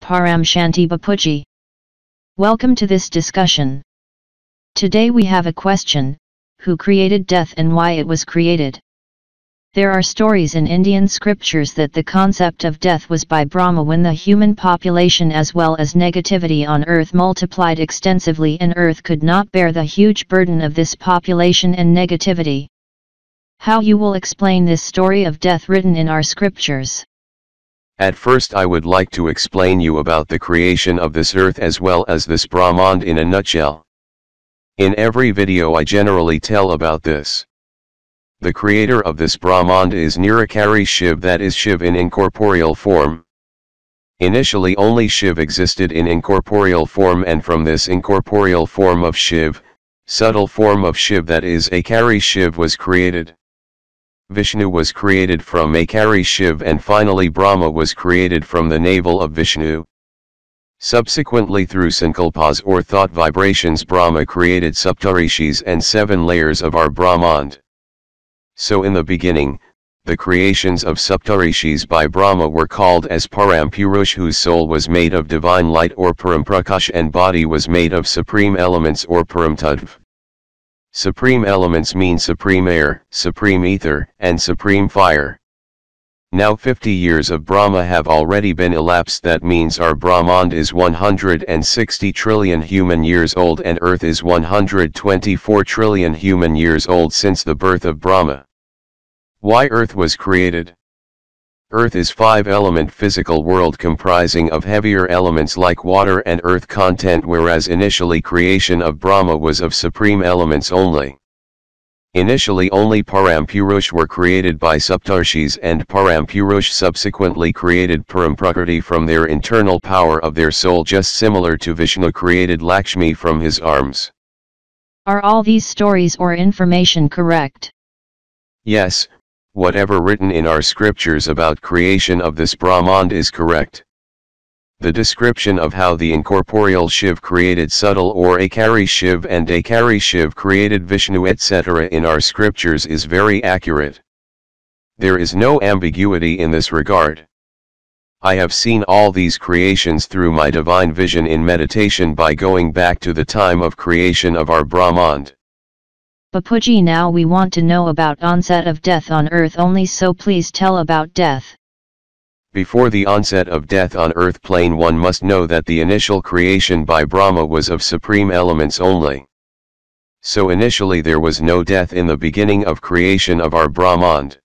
Paramshanti Bapuji. Welcome to this discussion. Today we have a question: who created death and why it was created? There are stories in Indian scriptures that the concept of death was by Brahma when the human population as well as negativity on earth multiplied extensively and earth could not bear the huge burden of this population and negativity. How you will explain this story of death written in our scriptures? At first I would like to explain you about the creation of this earth as well as this Brahmand in a nutshell. In every video I generally tell about this. The creator of this Brahmand is Nirakari Shiv, that is Shiv in incorporeal form. Initially only Shiv existed in incorporeal form, and from this incorporeal form of Shiv, subtle form of Shiv, that is Akari Shiv, was created. Vishnu was created from Akari Shiv, and finally Brahma was created from the navel of Vishnu. Subsequently, through sankalpas or thought vibrations, Brahma created Saptarishis and 7 layers of our Brahmand. So in the beginning, the creations of Saptarishis by Brahma were called as Parampurush, whose soul was made of divine light or Paramprakash, and body was made of supreme elements or Paramtattva. Supreme elements mean supreme air, supreme ether, and supreme fire. Now 50 years of Brahma have already been elapsed. That means our Brahmand is 160 trillion human years old and Earth is 124 trillion human years old since the birth of Brahma. Why Earth was created? Earth is 5-element physical world comprising of heavier elements like water and earth content, whereas initially creation of Brahma was of supreme elements only. Initially only Parampurush were created by Saptarshis, and Parampurush subsequently created Paramprakriti from their internal power of their soul, just similar to Vishnu created Lakshmi from his arms. Are all these stories or information correct? Yes, whatever written in our scriptures about creation of this Brahmand is correct. The description of how the incorporeal Shiv created subtle or Akari Shiv and Akari Shiv created Vishnu etc. in our scriptures is very accurate. There is no ambiguity in this regard. I have seen all these creations through my divine vision in meditation by going back to the time of creation of our Brahmand. Bapuji, now we want to know about onset of death on earth only, so please tell about death. Before the onset of death on earth plane, one must know that the initial creation by Brahma was of supreme elements only. So initially there was no death in the beginning of creation of our Brahmand.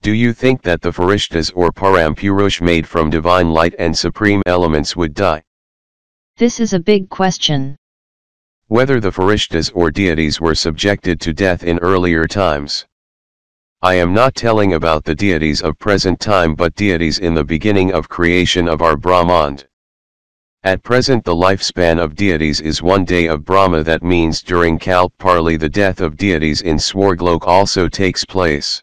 Do you think that the Farishtas or Parampurush made from divine light and supreme elements would die? This is a big question. Whether the Farishtas or deities were subjected to death in earlier times. I am not telling about the deities of present time, but deities in the beginning of creation of our Brahmand. At present the lifespan of deities is 1 day of Brahma. That means during Kalp Parli the death of deities in Swarglok also takes place.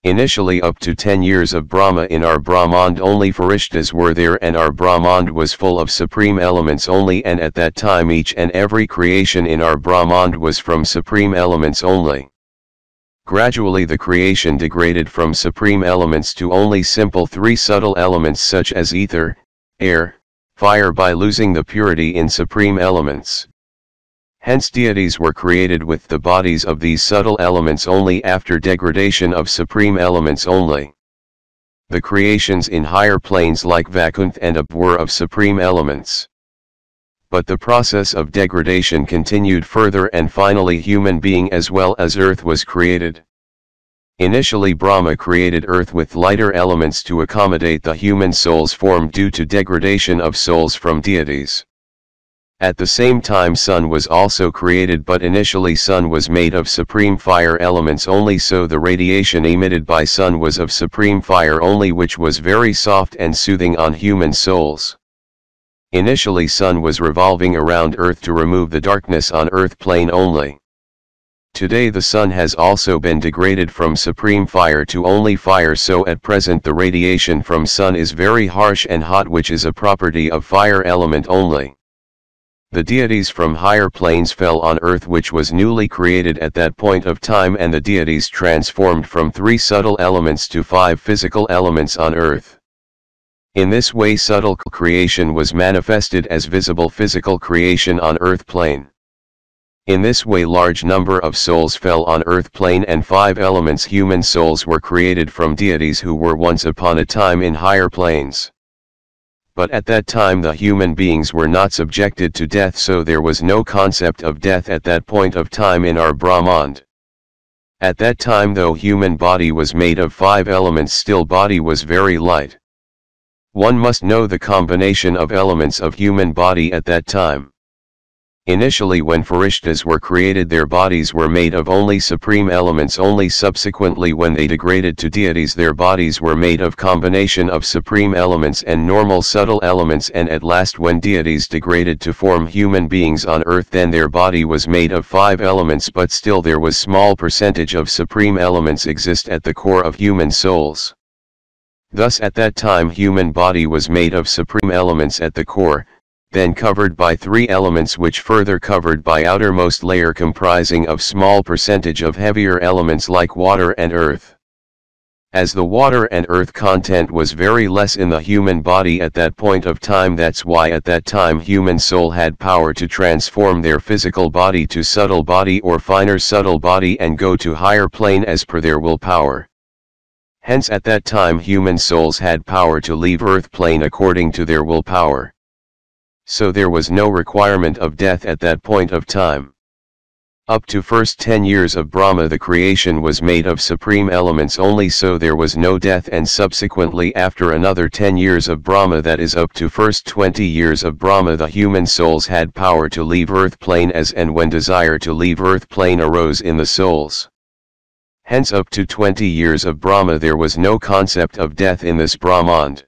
Initially up to 10 years of Brahma in our Brahmand only Farishtas were there, and our Brahmand was full of supreme elements only, and at that time each and every creation in our Brahmand was from supreme elements only. Gradually the creation degraded from supreme elements to only simple 3 subtle elements such as ether, air, fire, by losing the purity in supreme elements. Hence deities were created with the bodies of these subtle elements only after degradation of supreme elements only. The creations in higher planes like Vakuntha and Ab were of supreme elements. But the process of degradation continued further, and finally human being as well as earth was created. Initially Brahma created earth with lighter elements to accommodate the human souls formed due to degradation of souls from deities. At the same time sun was also created, but initially sun was made of supreme fire elements only, so the radiation emitted by sun was of supreme fire only, which was very soft and soothing on human souls. Initially sun was revolving around earth to remove the darkness on earth plane only. Today the sun has also been degraded from supreme fire to only fire, so at present the radiation from sun is very harsh and hot, which is a property of fire element only. The deities from higher planes fell on earth, which was newly created at that point of time, and the deities transformed from 3 subtle elements to 5 physical elements on earth. In this way subtle creation was manifested as visible physical creation on earth plane. In this way large number of souls fell on earth plane and 5 elements human souls were created from deities who were once upon a time in higher planes. But at that time the human beings were not subjected to death, so there was no concept of death at that point of time in our Brahmand. At that time though human body was made of 5 elements, still body was very light. One must know the combination of elements of human body at that time. Initially when Farishtas were created their bodies were made of only supreme elements, only subsequently when they degraded to deities their bodies were made of combination of supreme elements and normal subtle elements, and at last when deities degraded to form human beings on earth then their body was made of 5 elements, but still there was small percentage of supreme elements exist at the core of human souls. Thus at that time human body was made of supreme elements at the core, then covered by 3 elements which further covered by outermost layer comprising of small percentage of heavier elements like water and earth. As the water and earth content was very less in the human body at that point of time, that's why at that time human soul had power to transform their physical body to subtle body or finer subtle body and go to higher plane as per their willpower. Hence at that time human souls had power to leave earth plane according to their willpower. So there was no requirement of death at that point of time. Up to first 10 years of Brahma the creation was made of supreme elements only, so there was no death, and subsequently after another 10 years of Brahma, that is up to first 20 years of Brahma, the human souls had power to leave earth plane as and when desire to leave earth plane arose in the souls. Hence up to 20 years of Brahma there was no concept of death in this Brahmand.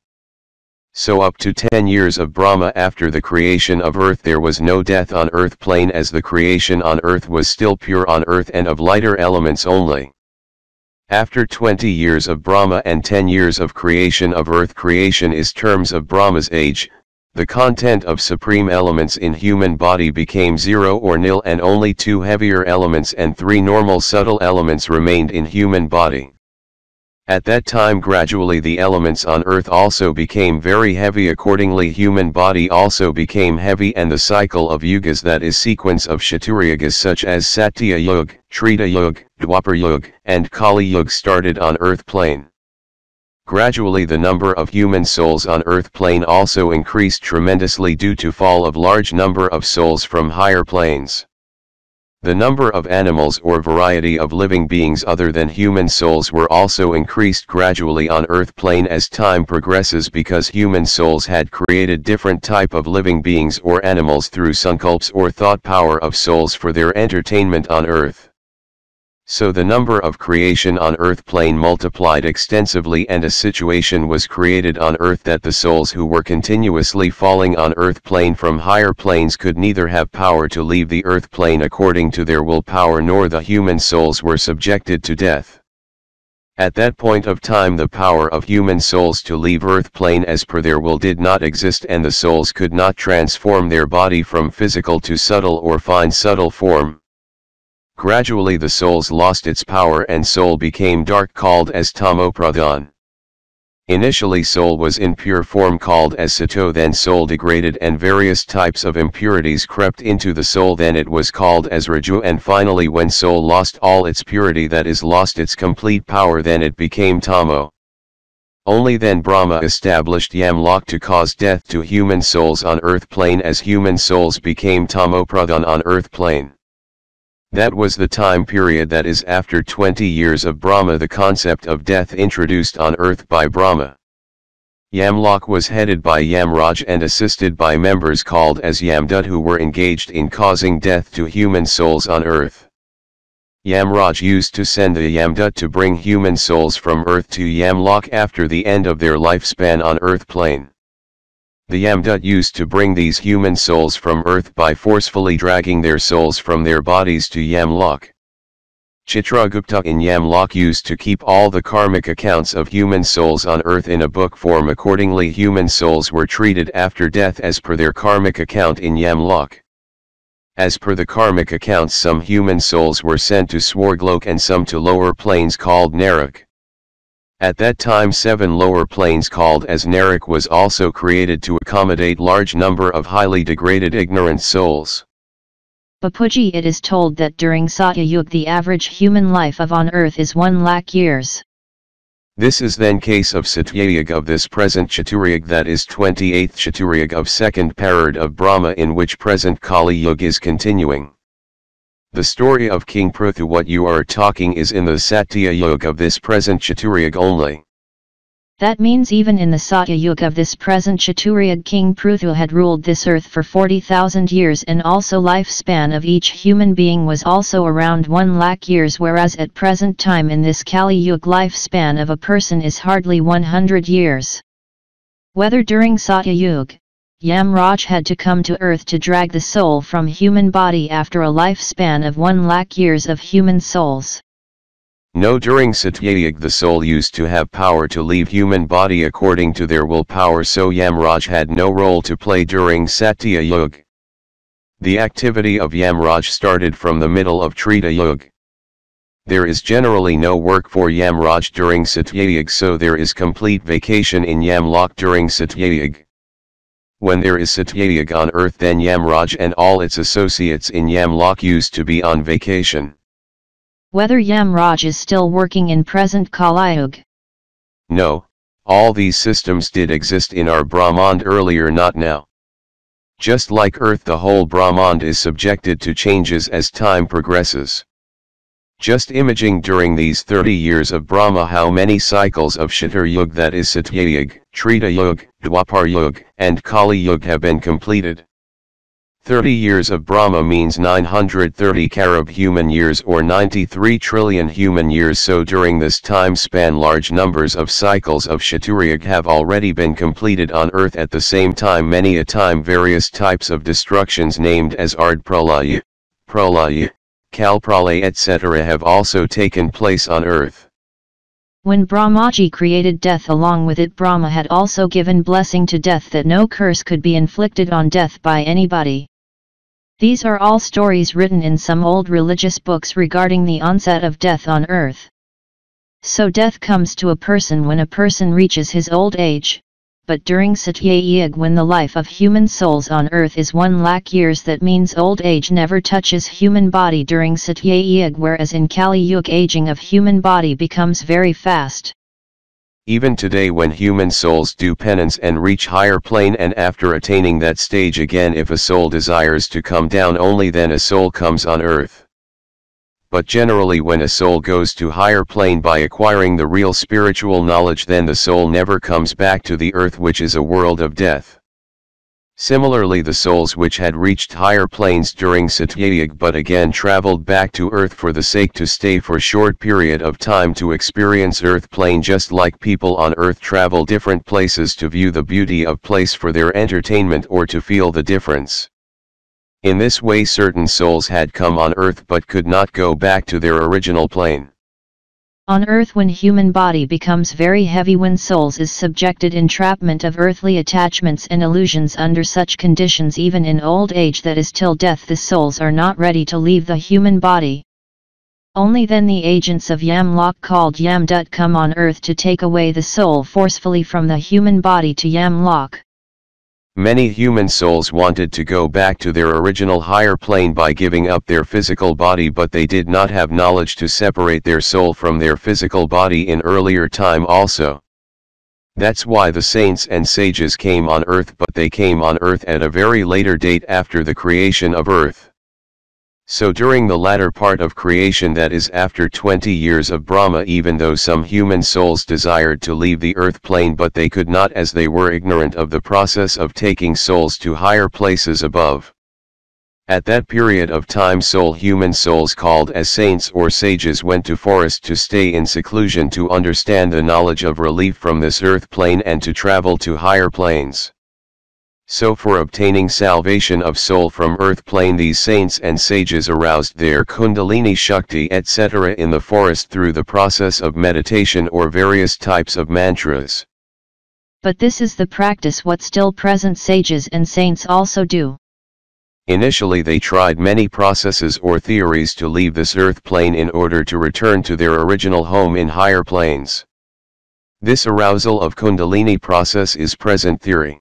So up to 10 years of Brahma after the creation of earth there was no death on earth plane, as the creation on earth was still pure on earth and of lighter elements only. After 20 years of Brahma and 10 years of creation of earth, creation is terms of Brahma's age, the content of supreme elements in human body became 0 or nil, and only 2 heavier elements and 3 normal subtle elements remained in human body. At that time gradually the elements on earth also became very heavy, accordingly human body also became heavy, and the cycle of yugas, that is sequence of Kshatriyugas such as Satya Yuga, Treta Yuga, Dwapar Yuga, and Kali Yuga started on earth plane. Gradually the number of human souls on earth plane also increased tremendously due to fall of large number of souls from higher planes. The number of animals or variety of living beings other than human souls were also increased gradually on earth plane as time progresses, because human souls had created different type of living beings or animals through sankalps or thought power of souls for their entertainment on earth. So the number of creation on earth plane multiplied extensively, and a situation was created on earth that the souls who were continuously falling on earth plane from higher planes could neither have power to leave the earth plane according to their willpower, nor the human souls were subjected to death. At that point of time the power of human souls to leave earth plane as per their will did not exist, and the souls could not transform their body from physical to subtle or fine subtle form. Gradually the souls lost its power and soul became dark, called as tamopradhan. Initially soul was in pure form called as sato, then soul degraded and various types of impurities crept into the soul, then it was called as raju, and finally when soul lost all its purity, that is lost its complete power, then it became tamo. Only then Brahma established Yamlok to cause death to human souls on earth plane, as human souls became tamopradhan on earth plane. That was the time period, that is after 20 years of Brahma, the concept of death introduced on earth by Brahma. Yamlok was headed by Yamraj and assisted by members called as Yamdut, who were engaged in causing death to human souls on earth. Yamraj used to send the Yamdut to bring human souls from earth to Yamlok after the end of their lifespan on earth plane. The Yamdut used to bring these human souls from earth by forcefully dragging their souls from their bodies to Yamlok. Chitragupta in Yamlok used to keep all the karmic accounts of human souls on earth in a book form. Accordingly human souls were treated after death as per their karmic account in Yamlok. As per the karmic accounts, some human souls were sent to Swarglok and some to lower planes called Narak. At that time 7 lower planes called as Narak was also created to accommodate large number of highly degraded ignorant souls. Bapuji, it is told that during Satya Yuga the average human life of on earth is 1 lakh years. This is then case of Satyayuga of this present Chaturyuga, that is 28th Chaturyuga of second parad of Brahma, in which present Kali Yuga is continuing. The story of King Prithu what you are talking is in the Satya Yuga of this present Chaturyuga only. That means even in the Satya Yuga of this present Chaturyuga King Prithu had ruled this earth for 40,000 years, and also lifespan of each human being was also around 1 lakh years, whereas at present time in this Kali Yuga lifespan of a person is hardly 100 years. Whether during Satya Yuga, Yamraj had to come to earth to drag the soul from human body after a lifespan of 1 lakh years of human souls. No, during Satyayuga the soul used to have power to leave human body according to their willpower, so Yamraj had no role to play during Satya Yuga. The activity of Yamraj started from the middle of Treta Yuga. There is generally no work for Yamraj during Satyayuga, so there is complete vacation in Yamlok during Satyayuga. When there is Satyayuga on earth, then Yamraj and all its associates in Yamlok used to be on vacation. Whether Yamraj is still working in present Kali Yuga? No, all these systems did exist in our Brahmand earlier, not now. Just like earth, the whole Brahmand is subjected to changes as time progresses. Just imaging during these 30 years of Brahma how many cycles of Shatar Yuga, that is Satyayuga, Treta Yuga, Dwapar Yuga, and Kali Yuga have been completed. 30 years of Brahma means 930 Karab human years or 93 trillion human years, so during this time span large numbers of cycles of Chaturyuga have already been completed on earth. At the same time, many a time various types of destructions named as Ard Pralaya, Pralaya, Kalpralaya etc. have also taken place on earth. When Brahmaji created death, along with it Brahma had also given blessing to death, that no curse could be inflicted on death by anybody. These are all stories written in some old religious books regarding the onset of death on earth. So death comes to a person when a person reaches his old age, but during Satya Yuga, when the life of human souls on earth is 1 lakh years, that means old age never touches human body during Satya Yuga, whereas in Kali Yuga aging of human body becomes very fast. Even today, when human souls do penance and reach higher plane, and after attaining that stage again, if a soul desires to come down, only then a soul comes on earth. But generally when a soul goes to higher plane by acquiring the real spiritual knowledge, then the soul never comes back to the earth, which is a world of death. Similarly, the souls which had reached higher planes during Satyayuga but again traveled back to earth for the sake to stay for short period of time to experience earth plane, just like people on earth travel different places to view the beauty of place for their entertainment or to feel the difference. In this way certain souls had come on earth but could not go back to their original plane. On earth, when human body becomes very heavy, when souls is subjected entrapment of earthly attachments and illusions, under such conditions even in old age, that is till death, the souls are not ready to leave the human body. Only then the agents of Yamlok called Yamdut come on earth to take away the soul forcefully from the human body to Yamlok. Many human souls wanted to go back to their original higher plane by giving up their physical body, but they did not have knowledge to separate their soul from their physical body in earlier time also. That's why the saints and sages came on earth, but they came on earth at a very later date after the creation of earth. So during the latter part of creation, that is after 20 years of Brahma, even though some human souls desired to leave the earth plane, but they could not, as they were ignorant of the process of taking souls to higher places above. At that period of time, human souls called as saints or sages went to forest to stay in seclusion to understand the knowledge of relief from this earth plane and to travel to higher planes. So for obtaining salvation of soul from earth plane, these saints and sages aroused their Kundalini Shakti etc. in the forest through the process of meditation or various types of mantras. But this is the practice what still present sages and saints also do. Initially they tried many processes or theories to leave this earth plane in order to return to their original home in higher planes. This arousal of Kundalini process is present theory.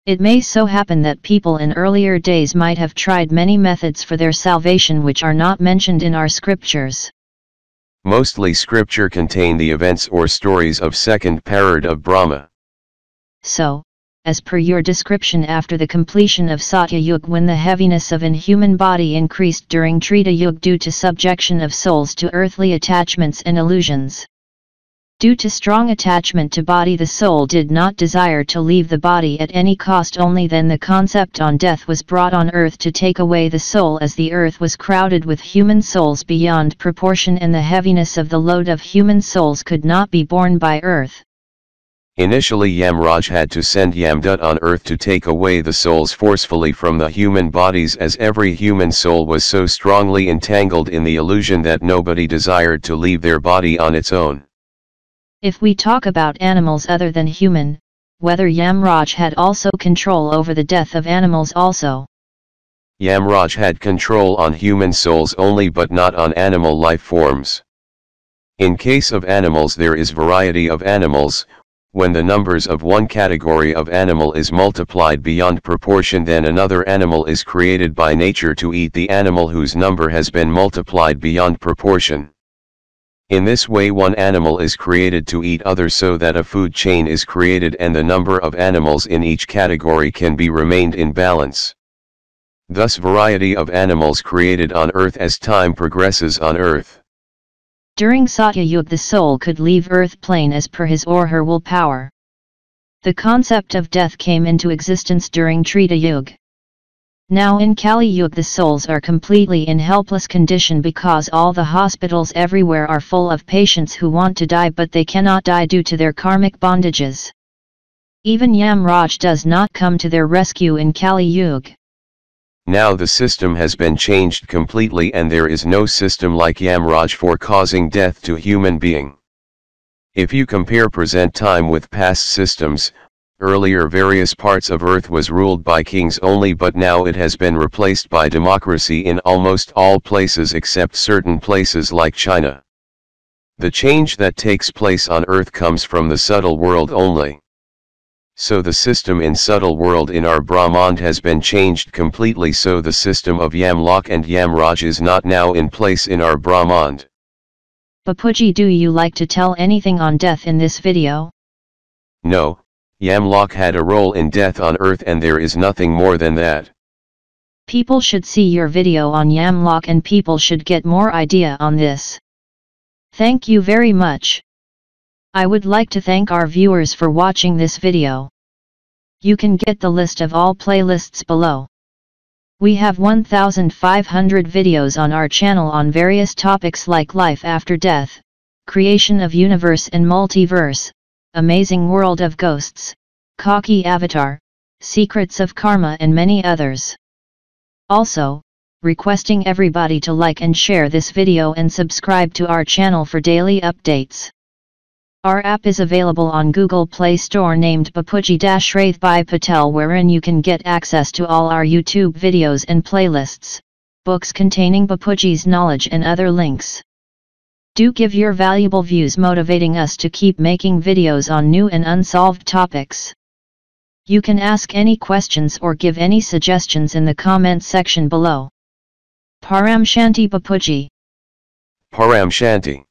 It may so happen that people in earlier days might have tried many methods for their salvation which are not mentioned in our scriptures. Mostly scripture contain the events or stories of second parad of Brahma. So, as per your description after the completion of Satya Yuga, when the heaviness of inhuman body increased during Treta Yuga due to subjection of souls to earthly attachments and illusions. Due to strong attachment to body, the soul did not desire to leave the body at any cost. Only then the concept on death was brought on earth to take away the soul, as the earth was crowded with human souls beyond proportion and the heaviness of the load of human souls could not be borne by earth. Initially Yamraj had to send Yamdut on earth to take away the souls forcefully from the human bodies, as every human soul was so strongly entangled in the illusion that nobody desired to leave their body on its own. If we talk about animals other than human, whether Yamraj had also control over the death of animals also? Yamraj had control on human souls only, but not on animal life forms. In case of animals, there is variety of animals. When the numbers of one category of animal is multiplied beyond proportion, then another animal is created by nature to eat the animal whose number has been multiplied beyond proportion. In this way one animal is created to eat others, so that a food chain is created and the number of animals in each category can be remained in balance. Thus variety of animals created on earth as time progresses on earth. During Satya Yuga the soul could leave earth plane as per his or her willpower. The concept of death came into existence during Treta Yuga. Now in Kali Yuga the souls are completely in helpless condition because all the hospitals everywhere are full of patients who want to die but they cannot die due to their karmic bondages. Even Yamraj does not come to their rescue in Kali Yuga. Now the system has been changed completely and there is no system like Yamraj for causing death to human being. If you compare present time with past systems, earlier various parts of earth was ruled by kings only, but now it has been replaced by democracy in almost all places except certain places like China. The change that takes place on earth comes from the subtle world only. So the system in subtle world in our Brahmand has been changed completely, so the system of Yamlok and Yamraj is not now in place in our Brahmand. Bapuji, do you like to tell anything on death in this video? No, Yamlok had a role in death on earth and there is nothing more than that. People should see your video on Yamlok and people should get more idea on this. Thank you very much. I would like to thank our viewers for watching this video. You can get the list of all playlists below. We have 1,500 videos on our channel on various topics like life after death, creation of universe and multiverse, amazing world of ghosts, Kaki avatar, secrets of karma and many others. Also, requesting everybody to like and share this video and subscribe to our channel for daily updates. Our app is available on Google Play Store named Bapuji Dashrathbhai Patel, wherein you can get access to all our YouTube videos and playlists, books containing Bapuji's knowledge and other links. Do give your valuable views motivating us to keep making videos on new and unsolved topics. You can ask any questions or give any suggestions in the comment section below. Paramshanti Bapuji. Paramshanti.